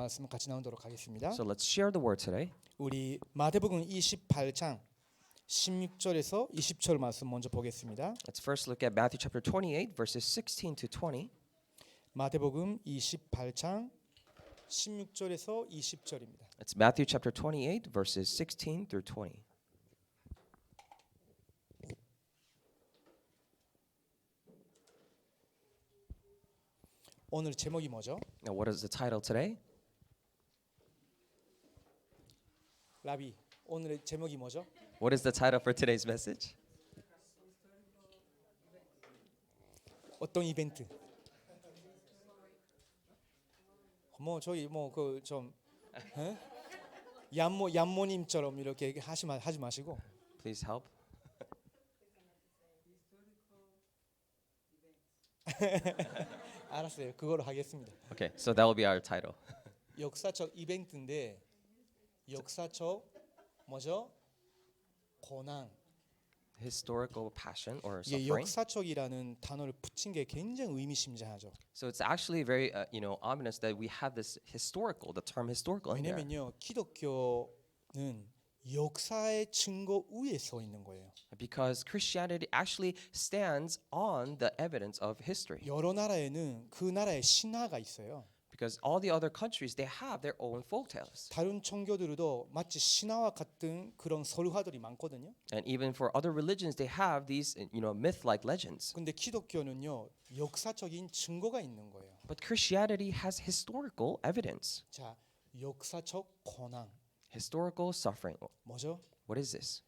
말씀 같이 나누도록 하겠습니다. So let's share the word today. 우리 마태복음 28장 16절에서 20절 말씀 먼저 보겠습니다. Let's first look at Matthew chapter 28 verses 16 to 20. 마태복음 28장 16절에서 20절입니다. It's Matthew chapter 28 verses 16 through 20. 오늘 제목이 뭐죠? Now what is the title today? 라비, 오늘의 제목이 뭐죠? What is the title for today's message? 어떤 이벤트? 뭐 저희 뭐 그 좀 얀모님처럼 이렇게 하지 마시고 Please help. 알았어요. 그걸로 하겠습니다. Okay, so that will be our title. 역사적 이벤트인데 역사적 뭐죠? 고난. Historical passion or 이게 suffering. 역사적이라는 단어를 붙인 게 굉장히 의미심장하죠. So it's actually very ominous that we have this historical, the term historical in there. 왜냐면요, 기독교는 역사의 증거 위에 서 있는 거예요. Because Christianity actually stands on the evidence of history. 여러 나라에는 그 나라의 신화가 있어요. Because all the other countries, they have their own folktales. 다른 종교들도 마치 신화와 같은 그런 설화들이 많거든요. And even for other religions, they have these, myth-like legends. 근데 기독교는요, 역사적인 증거가 있는 거예요. But Christianity has historical evidence. 자, 역사적 고난. Historical suffering. 뭐죠? What is this?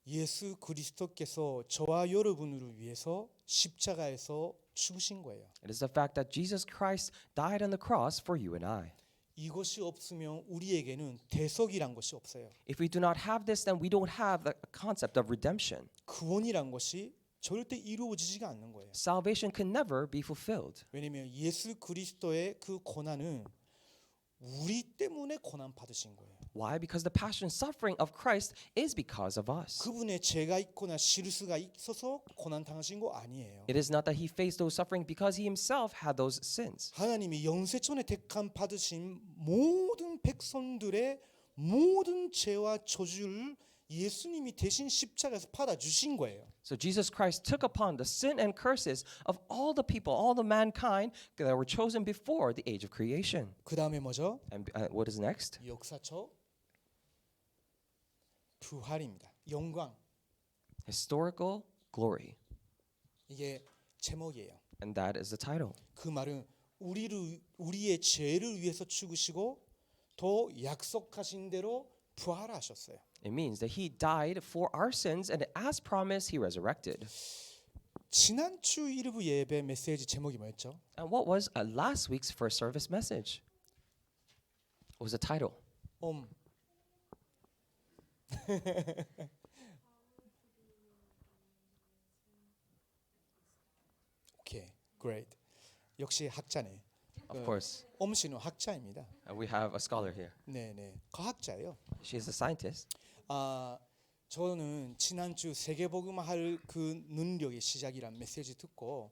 예수 그리스도께서 저와 여러분을 위해서 십자가에서 죽으신 거예요. It is the fact that Jesus Christ died on the cross for you and I. 이것이 없으면 우리에게는 대속이란 것이 없어요. If we do not have this, then we don't have the concept of redemption. 구원이란 것이 절대 이루어지지가 않는 거예요. Salvation can never be fulfilled. 왜냐하면 예수 그리스도의 그 고난은 우리 때문에 고난 받으신 거예요. Why? Because the passion and suffering of Christ is because of us. 그분의 죄가 있거나 실수가 있어서 고난 당하신 거 아니에요. It is not that he faced those suffering because he himself had those sins. 하나님이 영세전에 택함 받으신 모든 백성들의 모든 죄와 저주를 예수님이 대신 십자가에서 받아 주신 거예요. So Jesus Christ took upon the sin and curses of all the people, all the mankind that were chosen before the age of creation. 그 다음에 뭐죠? And what is next? 역사적 부활입니다. 영광. Historical glory. 이게 제목이에요. And that is the title. 그 말은 우리의 죄를 위해서 죽으시고 또 약속하신 대로 부활하셨어요. It means that he died for our sins and as promised he resurrected. 지난주 일부 예배 메시지 제목이 뭐였죠? And what was last week's first service message? What was the title? 오케이, great. 역시 학자네. Of course, 씨는 학자입니다. we have a scholar here. 네네, 과학자예요. She is a scientist. 저는 지난주 세계복음할 그 능력의 시작이란 메시지 듣고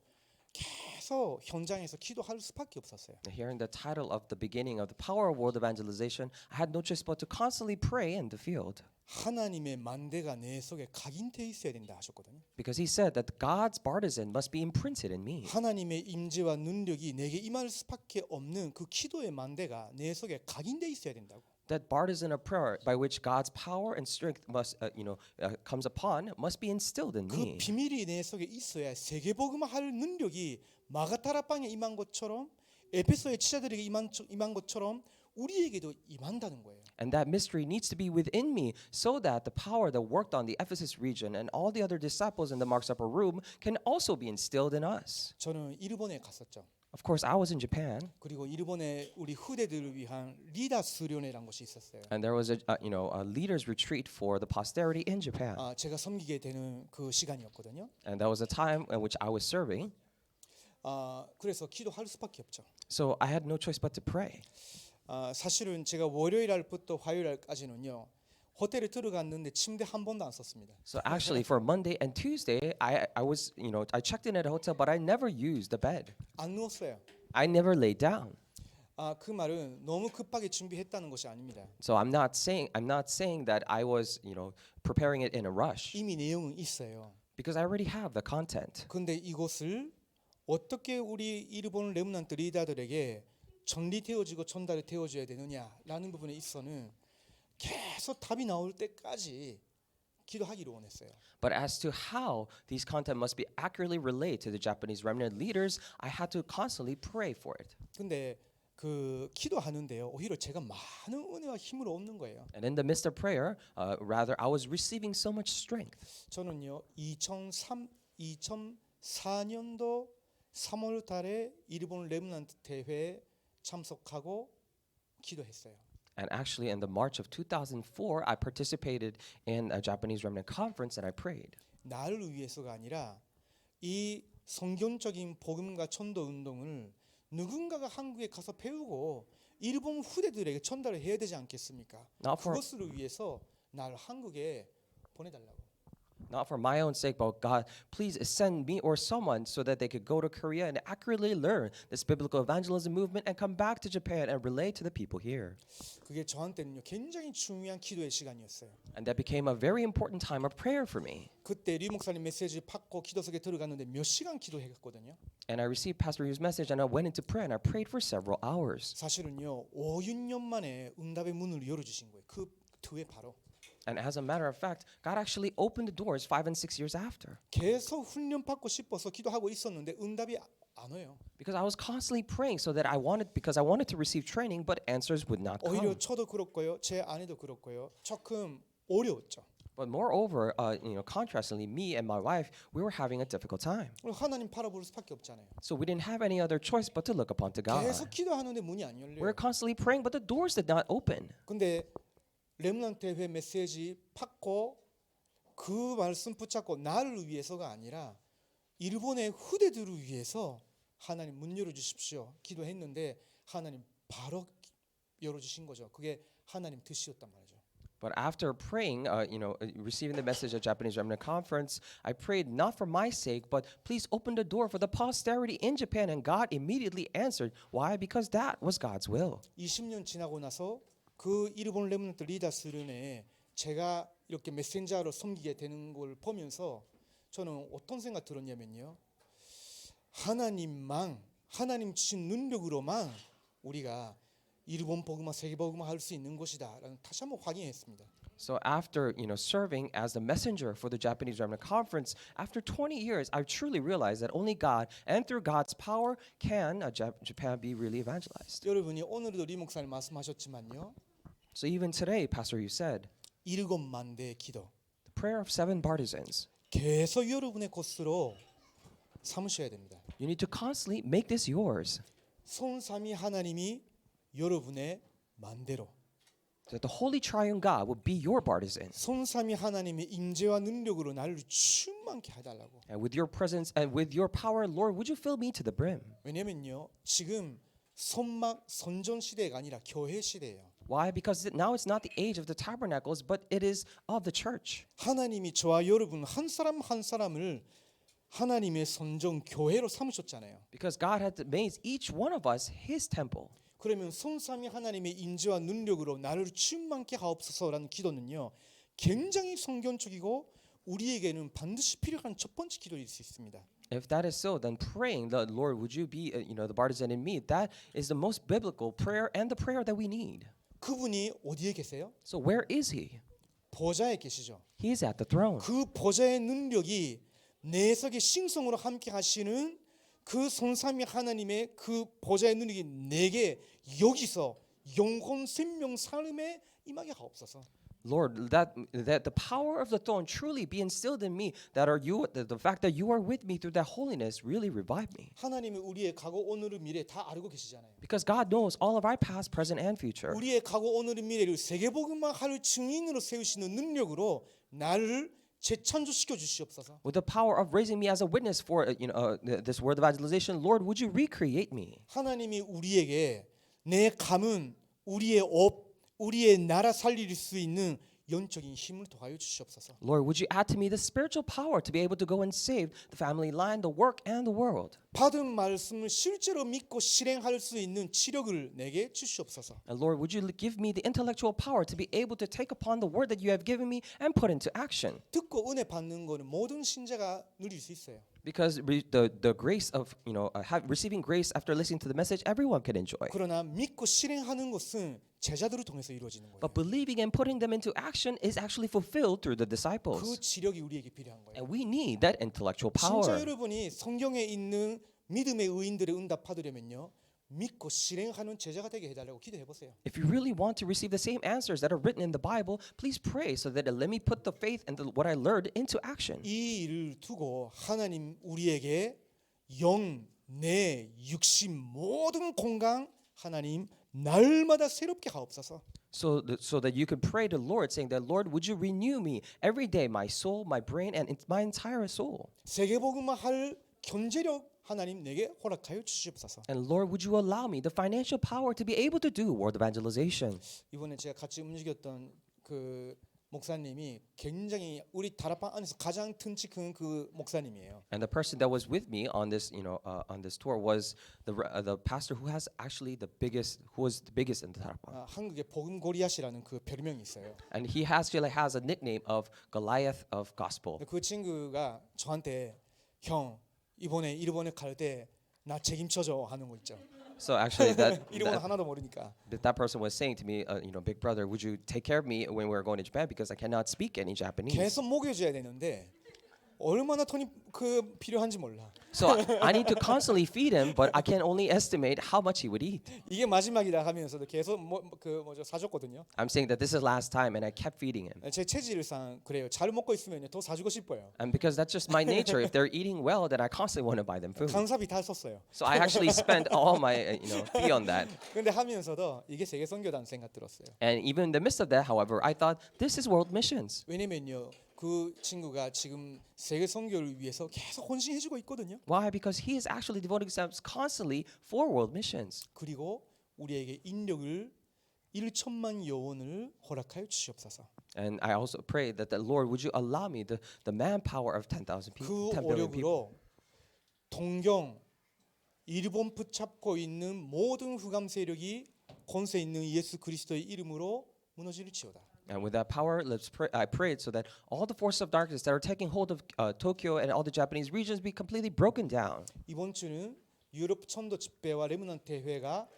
계속 현장에서 기도할 수밖에 없었어요. Hearing the title of the beginning of the power of world evangelization, I had no choice but to constantly pray in the field. 하나님의 만대가 내 속에 각인돼 있어야 된다 하셨거든요. Because he said that God's partisan must be imprinted in me. 하나님의 임재와 능력이 내게 임할 수밖에 없는 그 기도의 만대가 내 속에 각인돼 있어야 된다고. That partisan of prayer by which God's power and strength must, comes upon must be instilled in 그 me. 비밀이 내 속에 있어야 세계복음할 능력이 마가다라방에 임한 것처럼 에베소의 지자들에게 임한 것처럼 우리에게도 임한다는 거예요. And that mystery needs to be within me so that the power that worked on the Ephesus region and all the other disciples in the Mark's upper room can also be instilled in us. 저는 일본에 갔었죠. Of course, I was in Japan, 그리고 일본에 우리 후대들을 위한 리다 수련회라는 것이 있었어요. and there was a leaders retreat for the posterity in Japan, 제가 섬기게 되는 그 시간이었거든요. and that was a time in which I was serving. 그래서 기도할 수밖에 없죠. So I had no choice but to pray. 사실은 제가 월요일 날부터 화요일 날까지는요. 호텔에 들어갔는데 침대 한 번도 안 썼습니다. So actually, for Monday and Tuesday, I was I checked in at a hotel, but I never used the bed. 안 누웠어요. I never laid down. 그 말은 너무 급하게 준비했다는 것이 아닙니다. So I'm not saying that I was, preparing it in a rush 이미 내용은 있어요. because I already have the content. 근데 이것을 어떻게 우리 일본 렘넌트 리더들에게 전리되어지고 전달이 되어져야 되느냐라는 부분에 있어서는 계속 답이 나올 때까지 기도하기를 원했어요. But as to how these content must be accurately relayed to the Japanese remnant leaders, I had to constantly pray for it. 근데 그 기도하는데요. 오히려 제가 많은 은혜와 힘을 얻는 거예요. And in the midst of prayer, rather, I was receiving so much strength. 저는요 2004년도 3월 달에 일본 렘넌트 대회에 참석하고 기도했어요. And actually, in the March of 2004, I participated in a Japanese remnant conference and I prayed. 나를 위해서가 아니라 이 성경적인 복음과 전도 운동을 누군가가 한국에 가서 배우고 일본 후대들에게 전달을 해야 되지 않겠습니까? Not for, 그것을 위해서 나를 한국에 보내달라고. not for my own sake, but God, please send me or someone so that they could go to Korea and accurately learn this biblical evangelism movement and come back to Japan and relate to the people here. 그게 저한테는요 굉장히 중요한 기도의 시간이었어요. And that became a very important time of prayer for me. 그때 리 목사님 메시지 받고 기도석에 들어갔는데 몇 시간 기도했거든요. And I received Pastor Yu's message and I went into prayer and I prayed for several hours. 사실은요 5, 6년 만에 응답의 문을 열어주신 거예요. 그 뒤에 바로. And as a matter of fact, God actually opened the doors 5 and 6 years after. 계속 훈련 받고 싶어서 기도하고 있었는데 응답이 안 와요. Because I was constantly praying because I wanted to receive training, but answers would not 오히려 come. 저도 그렇고요, 제 아내도 그렇고요. 조금 어려웠죠. But moreover, contrastingly, me and my wife, we were having a difficult time. 하나님 바라볼 수밖에 없잖아요. So we didn't have any other choice but to look upon to God. 계속 기도하는데 문이 안 We 열려요. were constantly praying, but the doors did not open. 근데 렘넌트 대회 메시지 받고 그 말씀 붙잡고 나를 위해서가 아니라 일본의 후대들을 위해서 하나님 문 열어주십시오 기도했는데 하나님 바로 열어주신 거죠. 그게 하나님 뜻이었단 말이죠. But after praying, receiving the message at Japanese Remnant Conference, I prayed not for my sake, but please open the door for the posterity in Japan. And God immediately answered. Why? Because that was God's will. 20년 지나고 나서 그 일본 렘넌트 리더스run에 제가 이렇게 메신저로 섬기게 되는 걸 보면서 저는 어떤 생각 들었냐면요. 하나님 주신 능력으로만 우리가 일본 복음화 세계 복음화 할 수 있는 것이다라는 다시 한번 확인했습니다. So after serving as the messenger for the Japanese Remnant Conference, after 20 years, I truly realized that only God and through God's power can Japan be really evangelized. 여러분이 오늘도 리 목사님 말씀하셨지만요. So even today, Pastor, you said 7만 대의 기도 the prayer of 7 partisans. 계속 여러분의 것으로 삼으셔야 됩니다. You need to constantly make this yours. 손삼위 하나님이 여러분의 만대로 That the Holy Triune God will be your partisan. 손삼위 하나님의 임재와 능력으로 나를 충만케 해달라고. And with your presence and with your power, Lord, would you fill me to the brim? 왜냐면요 지금 선전 시대가 아니라 교회 시대예요. Why? Because now it's not the age of the tabernacles, but it is of the church. 하나님이 저와 여러분 한 사람 한 사람을 하나님의 선전 교회로 삼으셨잖아요. Because God had made each one of us His temple. 그러면 손삼위 하나님의 임재와 능력으로 나를 충만케 하옵소서라는 기도는요 굉장히 성경적이고 우리에게는 반드시 필요한 첫 번째 기도일 수 있습니다. If that is so, then praying, the Lord, would you be, the partisan in me? That is the most biblical prayer and the prayer that we need. 그분이 어디에 계세요? So where is He? 보좌에 계시죠. He is at the throne. 그 보좌의 능력이 내 속의 신성으로 함께 하시는 그 손삼위 하나님의 그 보좌의 능력이 내게 여기서 영혼 생명 삶에 임하게 하옵소서. Lord, that the power of the throne truly be instilled in me. The fact that you are with me through that holiness really revive me. 하나님이 우리의 과거, 오늘의 미래 다 알고 계시잖아요. Because God knows all of our past, present, and future. 우리의 과거, 오늘의 미래를 세계복음화 할 증인으로 세우시는 능력으로 나를 재창조시켜 주시옵소서. With the power of raising me as a witness for this word of evangelization, Lord, would you recreate me? 하나님이 우리에게 내 가문, 우리의 업, 우리의 나라 살릴 수 있는 영적인 힘을 더하여 주시옵소서. Lord, would you add to me the spiritual power to be able to go and save the family line, the work, and the world? 받은 말씀을 실제로 믿고 실행할 수 있는 지력을 내게 주시옵소서. And Lord, would you give me the intellectual power to be able to take upon the word that you have given me and put into action? 듣고 은혜 받는 거는 모든 신자가 누릴 수 있어요. Because the grace of receiving grace after listening to the message, everyone can enjoy. 그러나 믿고 실행하는 것은 제자들을 통해서 이루어지는 거예요. But believing and putting them into action is actually fulfilled through the 그 disciples. 지력이 우리에게 필요한 거예요. And we need that intellectual 진짜 power. 여러분이 성경에 있는 믿음의 의인들의 응답 받으려면요, 믿고 실행하는 제자가 되게 해달라고 기도해 보세요. If you really want to receive the same answers that are written in the Bible, please pray so that let me put the faith and what I learned into action. 이 일을 두고 하나님 우리에게 영, 내, 육신 모든 건강 하나님 날마다 새롭게 하옵소서. So that you can pray to the Lord, saying that, Lord, would you renew me every day, my soul, my brain, and my entire soul? 세계복음화 할 경제력 하나님 내게 허락하여 주시옵소서. And Lord, would you allow me the financial power to be able to do world evangelization? 이번에 제가 같이 움직였던 그 목사님이 굉장히 우리 다락방 안에서 가장 튼치 큰 그 목사님이에요. And the person that was with me on this, on this tour was the pastor who was the biggest in the Tarapang. 한국의 복음 고리앗이라는 그 별명이 있어요. And he actually has a nickname of Goliath of Gospel. 그 친구가 저한테 형 이번에 일본에 갈 때 나 책임져줘 하는 거 있죠. So actually, 일본어 하나도 모르니까. that person was saying to me, big brother, would you take care of me when we're going to Japan because I cannot speak any Japanese. 계속 먹여줘야 되는데 얼마나 돈이 그 필요한지 몰라. So I need to constantly feed him, but I can only estimate how much he would eat. 이게 마지막이다 하면서도 계속 사줬거든요. I'm saying that this is last time, and I kept feeding him. 제 체질상 그래요. 잘 먹고 있으면 더 사주고 싶어요. And because that's just my nature, if they're eating well, then I constantly want to buy them food. 강사비 다 썼어요. So I actually spent all my fee on that. 근데 하면서도 이게 세계 선교단 생각 들었어요. And even in the midst of that, however, I thought this is world missions. 왜냐면요. 그 친구가 지금 세계 선교를 위해서 계속 헌신해주고 있거든요. Why? Because he is actually devoting himself constantly for world missions. 그리고 우리에게 인력을 1천만 여원을 허락하여 주시옵소서. And I also pray that the Lord, would you allow me the manpower of 10,000 people, 그 10 billion people. 오력으로 동경, 일본 붙잡고 있는 모든 흑암 세력이 권세 있는 예수 그리스도의 이름으로 무너질지어다. And with that power, I prayed so that all the forces of darkness that are taking hold of Tokyo and all the Japanese regions be completely broken down. 이번 주는 유럽 천도 집회와 레므넌트 대회가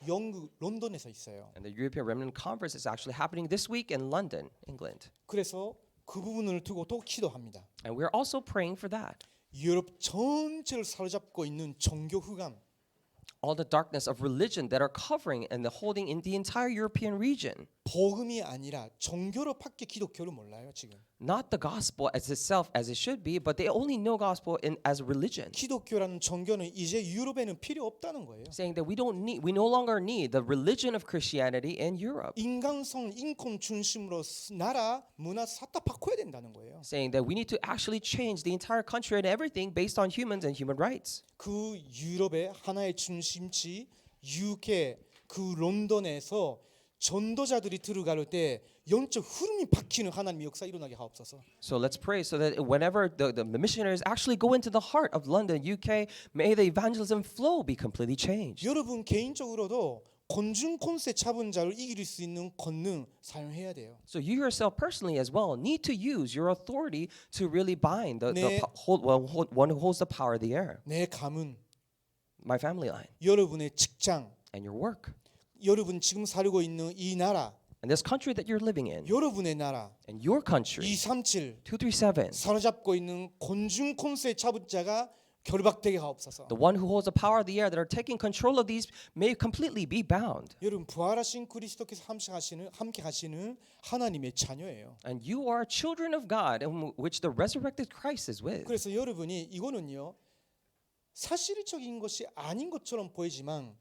영국 런던에서 있어요. And the European Remnant Conference is actually happening this week in London, England. 그래서 그 부분을 두고 또 기도합니다. And we're also praying for that. 유럽 전체를 사로잡고 있는 종교 흑암, All the darkness of religion that are covering and holding in the entire European region. 복음이 아니라 종교로 밖에 기독교를 몰라요 지금. Not the gospel as itself as it should be, but they only know gospel as a religion. 기독교라는 종교는 이제 유럽에는 필요 없다는 거예요. Saying that we no longer need the religion of Christianity in Europe. 인간성, 인권 중심으로 나라, 문화 싹 다 바꿔야 된다는 거예요. Saying that we need to actually change the entire country and everything based on humans and human rights. 그 유럽의 하나의 중심지 UK 그 런던에서 전도자들이 들어갈 때 영적 흐름이 바뀌는 하나님의 역사 일어나게 하옵소서. So let's pray so that whenever the missionaries actually go into the heart of London, UK, may the evangelism flow be completely changed. 여러분 개인적으로도 권중 권세 잡은 자를 이길 수 있는 권능 사용해야 돼요. So you yourself personally as well need to use your authority to really bind one who holds the power of the air. 내 가문, My family line 여러분의 직장, and your work. 여러분 지금 살고 있는 이 나라, And this country that you're living in 여러분의 나라, and your country. 237 237. 사로잡고 있는 권중 권세 잡은 자가 결박되게 하옵소서. The one who holds the power of the air that are taking control of these may completely be bound. 여러분 부활하신 그리스도께서 함께 하시는 하나님의 자녀예요. And you are children of God in which the resurrected Christ is with. 그래서 여러분이 이거는요 사실적인 것이 아닌 것처럼 보이지만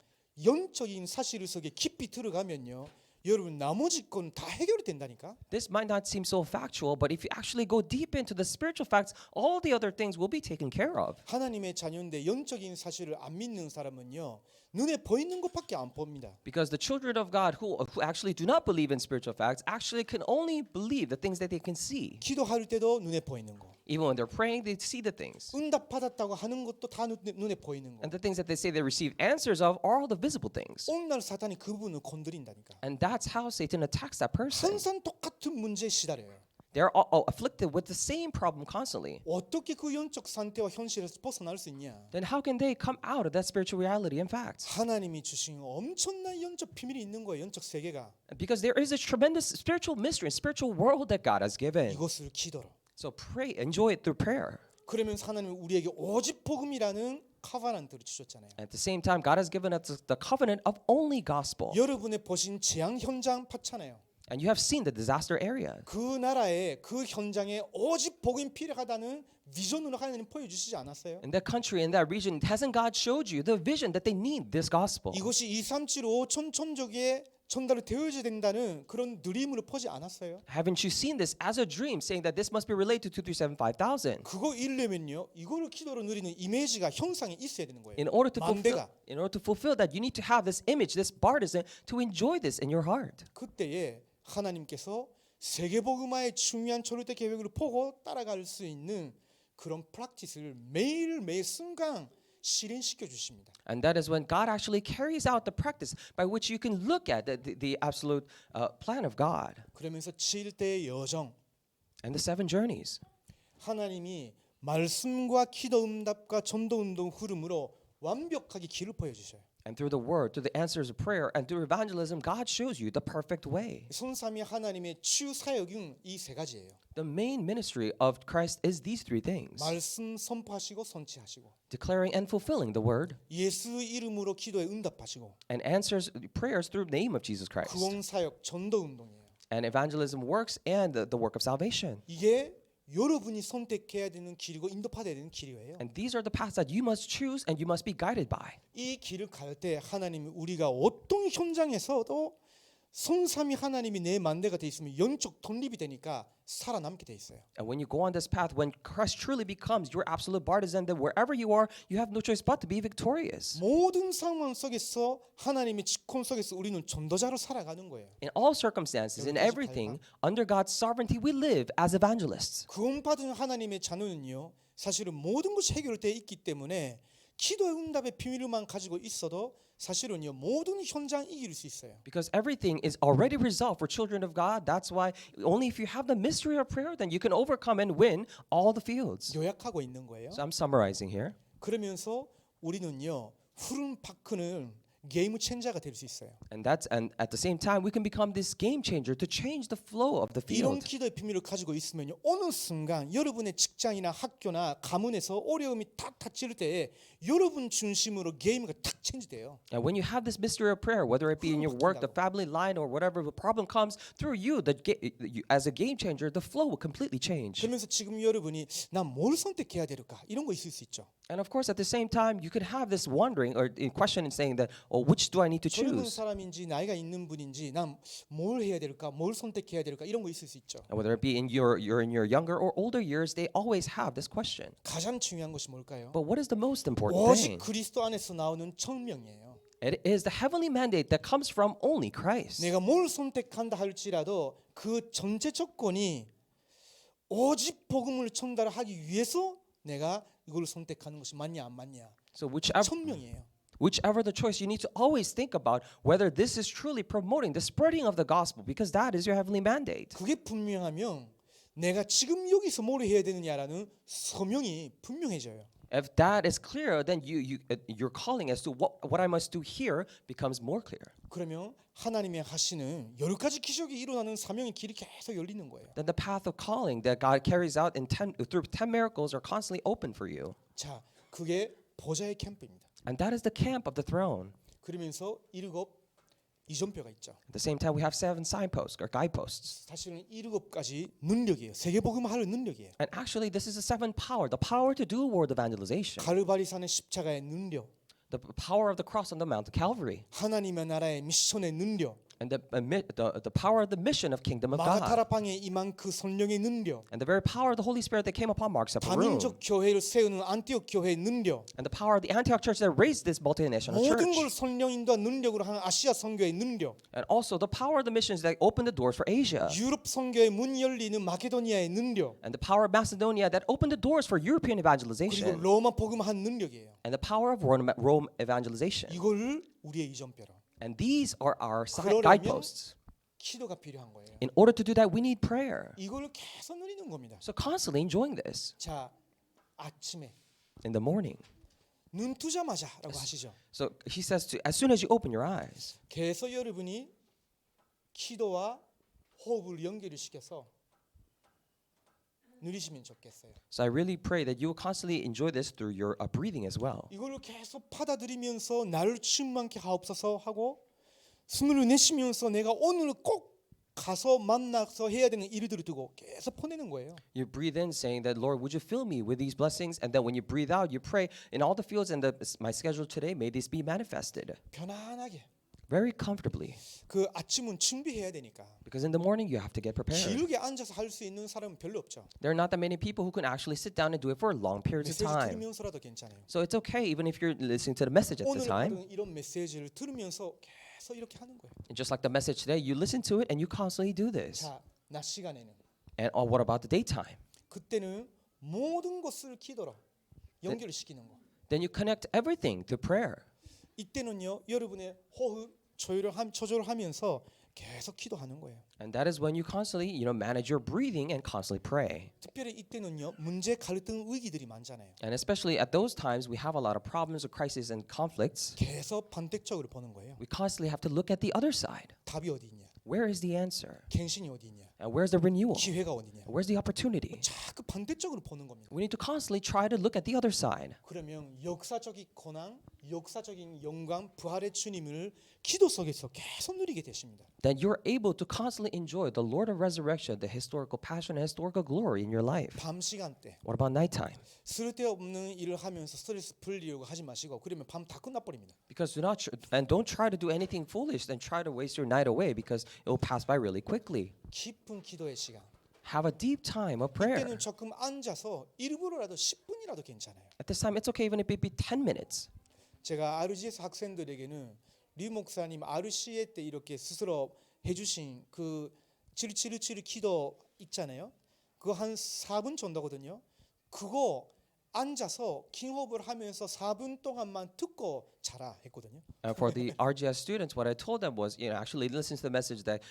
영적인 사실 속에 깊이 들어가면요 여러분 나머지 건 다 해결이 된다니까. This might not seem so factual, but if you actually go deep into the spiritual facts, all the other things will be taken care of. 하나님의 자녀인데 영적인 사실을 안 믿는 사람은요. 눈에 보이는 것밖에 안 봅니다. Because the children of God who actually do not believe in spiritual facts actually can only believe the things that they can see. 기도할 때도 눈에 보이는 거. Even when they're praying, they see the things. 응답 받았다고 하는 것도 다 눈에 보이는 거. And the things that they say they receive answers of are all the visible things. 오늘날 사탄이 그 부분을 건드린다니까. And that's how Satan attacks that person. 항상 똑같은 문제에 시달려요. They're all afflicted with the same problem constantly. 어떻게 그 영적 상태와 현실에서 벗어날 수 있냐? Then how can they come out of that spiritual reality and facts? 하나님이 주신 엄청난 영적 비밀이 있는 거예요. 영적 세계가. Because there is a tremendous spiritual mystery, spiritual world that God has given. 이것을 기도로. So pray, enjoy it through prayer. 그러면서 하나님은 우리에게 오직 복음이라는 카바난트를 주셨잖아요. At the same time, God has given us the covenant of only gospel. 여러분의 보신 재앙 현장 봤잖아요. And you have seen the disaster area. 그 나라에 그 현장에 오직 복음이 필요하다는 비전으로 하나님 보여주시지 않았어요? In that country, in that region, hasn't God showed you the vision that they need this gospel? 이것이 237 천천족에 전달이 되어야 된다는 그런 드림으로 보지 않았어요? Haven't you seen this as a dream, saying that this must be related to 2375,000? 그거 이르려면요, 이거를 기도로 누리는 이미지가 형상이 있어야 되는 거예요. In order to fulfill that, you need to have this image, this partisan, to enjoy this in your heart. 그때에 하나님께서 세계복음화의 중요한 초월대 계획을 보고 따라갈 수 있는 그런 프랙티스를 매일매일 순간 실행시켜 주십니다. And that is when God actually carries out the practice by which you can look at the absolute plan of God 그러면서 7대의 여정, and the 7 journeys. 하나님이 말씀과 기도 응답과 전도 운동 흐름으로 완벽하게 길을 보여주셔요. And through the word, through the answers of prayer, and through evangelism, God shows you the perfect way. 손삼이 하나님의 주 사역은 이 세 가지예요. The main ministry of Christ is these 3 things: 말씀 선포하시고 선취하시고, declaring and fulfilling the word, 예수 이름으로 기도에 응답하시고, and answers prayers through the name of Jesus Christ. 구원 사역 전도 운동이에요. And evangelism works and the work of salvation. 이게 여러분이 선택해야 되는 길이고 인도받아야 되는 길이에요. And these are the paths that you must choose and you must be guided by. 이 길을 갈 때 하나님이 우리가 어떤 현장에서도 손삼이 하나님이 내 만대가 돼 있으면 영적 독립이 되니까 살아남게 돼 있어요. And when you go on this path, when Christ truly becomes your absolute partisan, then wherever you are, you have no choice but to be victorious. 모든 상황 속에서 하나님의 직권 속에서 우리는 전도자로 살아가는 거예요. In all circumstances, in everything, under God's sovereignty, we live as evangelists. 구원받은 하나님의 자녀는요, 사실은 모든 것이 해결되어 있기 때문에 기도의 응답의 비밀만 가지고 있어도 사실은요 모든 현장 이길 수 있어요. Because everything is already resolved for children of God. That's why only if you have the mystery of prayer, then you can overcome and win all the fields. 요약하고 있는 거예요. So I'm summarizing here. 그러면서 우리는요 푸른 파크는 게임 체인저가 될 수 있어요. And at the same time, we can become this game changer to change the flow of the 이런 field. 기도의 비밀을 가지고 있으면요 어느 순간 여러분의 직장이나 학교나 가문에서 어려움이 탁 닥칠 때에 여러분 중심으로 게임이 탁 체인지돼요. And when you have this mystery of prayer, whether it be in your work, the family line, or whatever the problem comes, through you, as a game changer, the flow will completely change. 그러면서 지금 여러분이 난 뭘 선택해야 될까 이런 거 있을 수 있죠. And of course, at the same time, you could have this wondering or question and saying that, oh, which do I need to 젊은 choose? 사람인지 나이가 있는 분인지 난 뭘 해야 될까 뭘 선택해야 될까 이런 거 있을 수 있죠. And whether it be you're in your younger or older years, they always have this question. 가장 중요한 것이 뭘까요? But what is the most important 오직 thing? 그리스도 안에서 나오는 청명이에요. It is the heavenly mandate that comes from only Christ. 내가 뭘 선택한다 할지라도 그 전제 조건이 오직 복음을 전달하기 위해서 내가 이걸 선택하는 것이 맞냐 안 맞냐. So 청명이에요. whichever the choice, you need to always think about whether this is truly promoting the spreading of the gospel, because that is your heavenly mandate. 그게 분명하면 내가 지금 여기서 뭘 해야 되느냐라는 소명이 분명해져요. If that is clear, then your calling as to what I must do here becomes more clear. 그러면 하나님의 하시는 여러 가지 기적이 일어나는 사명의 길이 계속 열리는 거예요. Then the path of calling that God carries out through 10 miracles are constantly open for you. 자, 그게 보좌의 캠프입니다. And that is the camp of the throne. 그러면서 7 이정표가 있죠. At the same time, we have 7 signposts or guideposts. 사실은 7가지 능력이에요. 세계복음화할 능력이에요. And actually, this is the 7th power, the power to do world evangelization, 갈바리산의 십자가의 능력, the power of the cross on the Mount of Calvary, 하나님의 나라의 미션의 능력, And the power of the mission of kingdom of God. 마가다락방에 임한 그 성령의 능력, And the very power of the Holy Spirit that came upon Mark's upper room. 다민족 교회를 세우는 안티옥 교회의 능력, And the power of the Antioch church that raised this multinational 모든 걸 church. 성령인과 능력으로 하는 아시아 선교의 능력, And also the power of the missions that opened the doors for Asia. 유럽 선교의 문 열리는 마케도니아의 능력, And the power of Macedonia that opened the doors for European 그리고 evangelization. 로마 복음한 능력이에요. And the power of Rome evangelization. 이걸 우리의 이정표로. And these are our 그러려면 guideposts. 기도가 필요한 거예요. In order to do that, we need prayer. 이걸 계속 누리는 겁니다. So constantly enjoying this 자, 아침에 in the morning. 눈 뜨자마자라고 하시죠. So he says, as soon as you open your eyes, 계속 여러분이 기도와 호흡을 연결을 시켜서 누리시면 좋겠어요. so I really pray that you will constantly enjoy this through your breathing as well. 이걸 계속 받아들이면서 나를 충만케 하옵소서 하고 숨을 내쉬면서 내가 오늘 꼭 가서 만나서 해야 되는 일들을 두고 계속 보내는 거예요. You breathe in saying that, Lord, would you fill me with these blessings? And then when you breathe out, you pray, in all the fields and my schedule today, may this be manifested. 편안하게. Very comfortably. 그 아침은 준비해야 되니까. Because in the morning, you have to get prepared. 길게 앉아서 할 수 있는 사람은 별로 없죠. There are not that many people who can actually sit down and do it for long periods of 메시지 time. 들으면서라도 괜찮아요. So it's okay even if you're listening to the message at the 오늘 time. 받은 이런 메시지를 들으면서 계속 이렇게 하는 거예요. And just like the message today, you listen to it and you constantly do this. 자, 낮 시간에는 And what about the daytime? 그때는 모든 것을 기도로 연결시키는 거. Then you connect everything to prayer. 이때는요, 여러분의 호흡 조절을 하면서 계속 기도하는 거예요. And that is when you constantly, manage your breathing and constantly pray. 특별히 이때는요, 문제, 갈등, 위기들이 많잖아요. And especially at those times, we have a lot of problems or crises and conflicts. 계속 반대쪽으로 보는 거예요. We constantly have to look at the other side. 답이 어디 있냐? Where is the answer? 갱신이 어디 있냐? And where's the renewal? 기회가 어디냐? Where's the opportunity? 자꾸 반대쪽으로 보는 겁니다. We need to constantly try to look at the other side. 그러면 역사적인 고난, 역사적인 영광, 부활의 주님을 기도 속에서 계속 누리게 되십니다. Then you're able to constantly enjoy the Lord of resurrection, the historical passion and historical glory in your life. 밤 시간대 What about nighttime? 쓸데없는 일을 하면서 스트레스 풀리려고 하지 마시고 그러면 밤 다 끝나버립니다. Because don't try to do anything foolish and try to waste your night away because it will pass by really quickly. 깊은 기도의 시간. Have a deep time of prayer. 이때는 조금 앉아서 1분이라도 10분이라도 괜찮아요. At this time, it's okay even if it be 10 minutes. 제가 RGS 학생들에게는 리 목사님 RCA 때 이렇게 스스로 해주신 그 777 기도 있잖아요. 그거 한 4분 정도거든요. 그거 앉아서 킹호흡을 하면서 4분 동안만 듣고 자라 했거든요. For the RGS students, what I told them was, actually listen to the message that,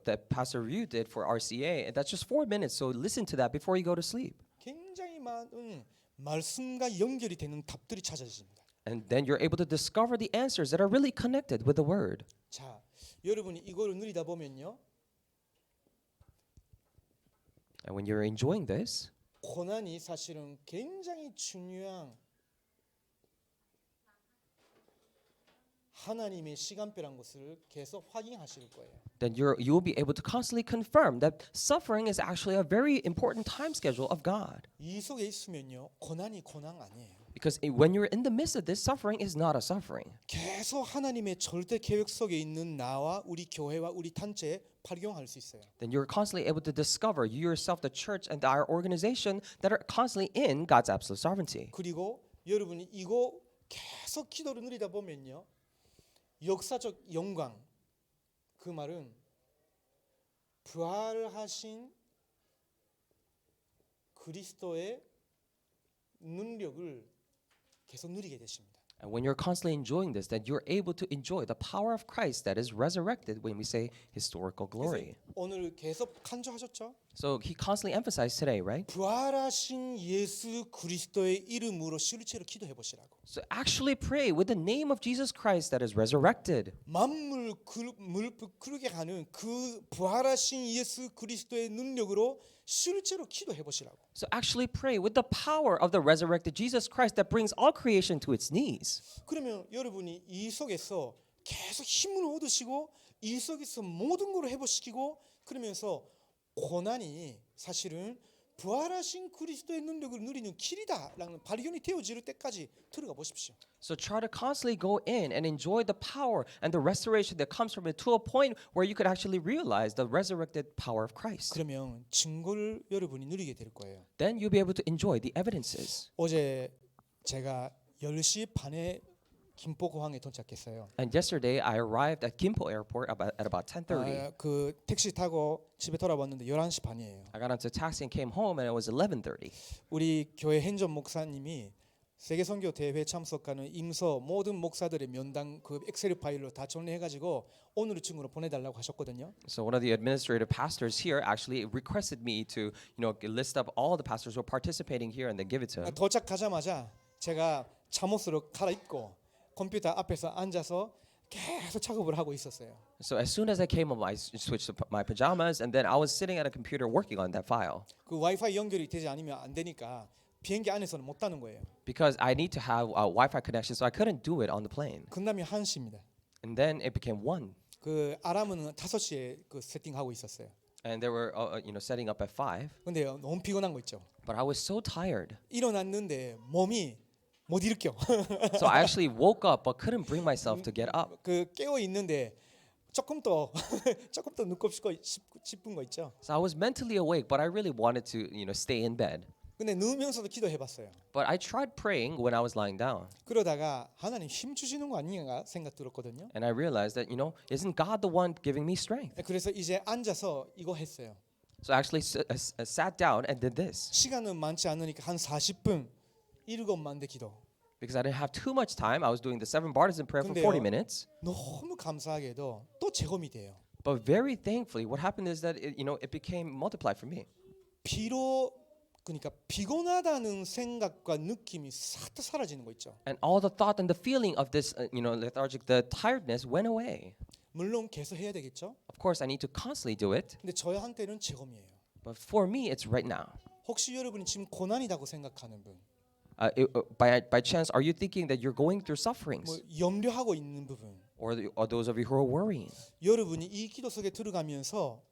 that Pastor Ryu did for RCA. And that's just 4 minutes. So listen to that before you go to sleep. 굉장히 많은 말씀과 연결이 되는 답들이 찾아집니다. And then you're able to discover the answers that are really connected with the word. 자, 여러분이 이거를 누리다 보면요. And when you're enjoying this, 고난이 사실은 굉장히 중요한 하나님의 시간표란 것을 계속 확인하실 거예요. then you will be able to constantly confirm that suffering is actually a very important time schedule of God. 이 속에 있으면요, 고난이 고난 아니에요. Because when you're in the midst of this, suffering is not a suffering. 계속 하나님의 절대 계획 속에 있는 나와 우리 교회와 우리 단체에 발견할 수 있어요. Then you're constantly able to discover you yourself, the church, and our organization that are constantly in God's absolute sovereignty. 그리고 여러분이 이거 계속 기도를 누리다 보면요, 역사적 영광, 그 말은 부활하신 그리스도의 능력을 계속 누리게 되십니다. And when you're constantly enjoying this, that you're able to enjoy the power of Christ that is resurrected when we say historical glory. 오늘 계속 강조하셨죠? So he constantly emphasized today, right? 부활하신 예수 그리스도의 이름으로 실제로 기도해 보시라고. So actually pray with the name of Jesus Christ that is resurrected. 만물 그르게 하는 그 부활하신 예수 그리스도의 능력으로 실제로 기도해 보시라고. So actually pray with the power of the resurrected Jesus Christ that brings all creation to its knees. 그러면 여러분이 이 속에서 계속 힘을 얻으시고 이 속에서 모든 걸 회복시키고 그러면서 고난이 사실은 부활하신 그리스도의 능력을 누리는 길이다라는 발견이 되어질 때까지 들어가 보십시오. So try to constantly go in and enjoy the power and the restoration that comes from it to a point where you could actually realize the resurrected power of Christ. 그러면 증거를 여러분이 누리게 될 거예요. Then you'll be able to enjoy the evidences. 어제 제가 10시 반에 김포공항에 도착했어요. And yesterday I arrived at Gimpo Airport at about 10:30. 그 택시 타고 집에 돌아왔는데 11시 반이에요. I got onto a taxi and came home and it was 11:30. 우리 교회 행전 목사님이 세계 선교 대회 참석하는 임서 모든 목사들의 면담 그 엑셀 파일로 다 정리해 가지고 오늘 중으로 보내 달라고 하셨거든요. So one of the administrative pastors here actually requested me to, list up all the pastors who are participating here and then give it to him. 도착하자마자 제가 잠옷으로 갈아입고 컴퓨터 앞에서 앉아서 계속 작업을 하고 있었어요. So as soon as I came home, I switched to my pajamas and then I was sitting at a computer working on that file 그 와이파이 연결이 되지 않으면 안 되니까 비행기 안에서는 못 다는 거예요. because I need to have a Wi-Fi connection, so I couldn't do it on the plane. 끝남이 1시입니다. And then it became 1, 그 아람은 5시에 그 세팅하고 있었어요. and they were, setting up at 5. 근데 너무 피곤한 거 있죠. But I was so tired, 일어났는데 몸이 못 일으켜. so I actually woke up but couldn't bring myself to get up. 그 깨어 있는데 조금 더 조금 더 눕고 싶은 거 있죠. So I was mentally awake, but I really wanted to, stay in bed. 근데 누우면서도 기도해봤어요. But I tried praying when I was lying down, 그러다가 하나님 힘 주시는 거 아닌가 생각 들었거든요. and I realized that, isn't God the one giving me strength? 그래서 이제 앉아서 이거 했어요. So I actually sat down and did this 시간은 많지 않으니까 한 40분 7만대 기도. because I didn't have too much time. I was doing the 7 partisan prayer for 근데요. 40 minutes. 너무 감사하게도 또 제검이 돼요. But very thankfully, what happened is that it became multiplied for me. 비로 그러니까 피곤하다는 생각과 느낌이 싹 다 사라지는 거 있죠. And all the thought and the feeling of this, lethargic, the tiredness went away. 물론 계속 해야 되겠죠. Of course, I need to constantly do it. 근데 저한테는 제검이에요. But for me, it's right now. 혹시 여러분이 지금 고난이라고 생각하는 분, By chance, are you thinking that you're going through 뭐 sufferings? 염려하고 있는 부분, Or those of you who are worrying? 여러분이 이 기도 속에 들어가면서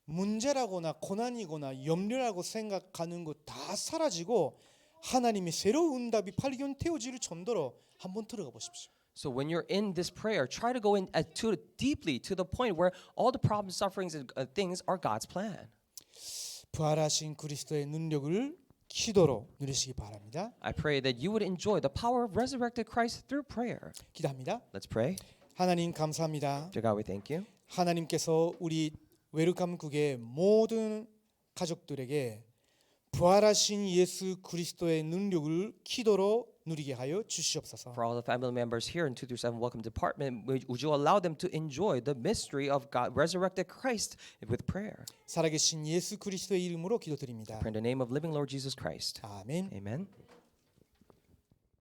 문제라거나 고난이거나 염려라고 생각하는 거 다 사라지고 하나님의 새로운 응답이 발견되어질 정도로 한번 들어가 보십시오. So when you're in this prayer, try to go in too deeply to the point where all the problems, sufferings, and things are God's plan. 부활하신 그리스도의 능력을 기도로 누리시기 바랍니다. I pray that you would enjoy the power of resurrected Christ through prayer. 기도합니다. Let's pray. 하나님 감사합니다. Dear God, we thank you. 하나님께서 우리 웰컴국의 모든 가족들에게 부활하신 예수 그리스도의 능력을 기도로 누리게 하여 주시옵소서. For all the family members here in 237 Welcome Department, would you allow them to enjoy the mystery of God, resurrected Christ with prayer? 살아계신 예수 그리스도의 이름으로 기도드립니다. Pray in the name of living Lord Jesus Christ. 아멘. Amen.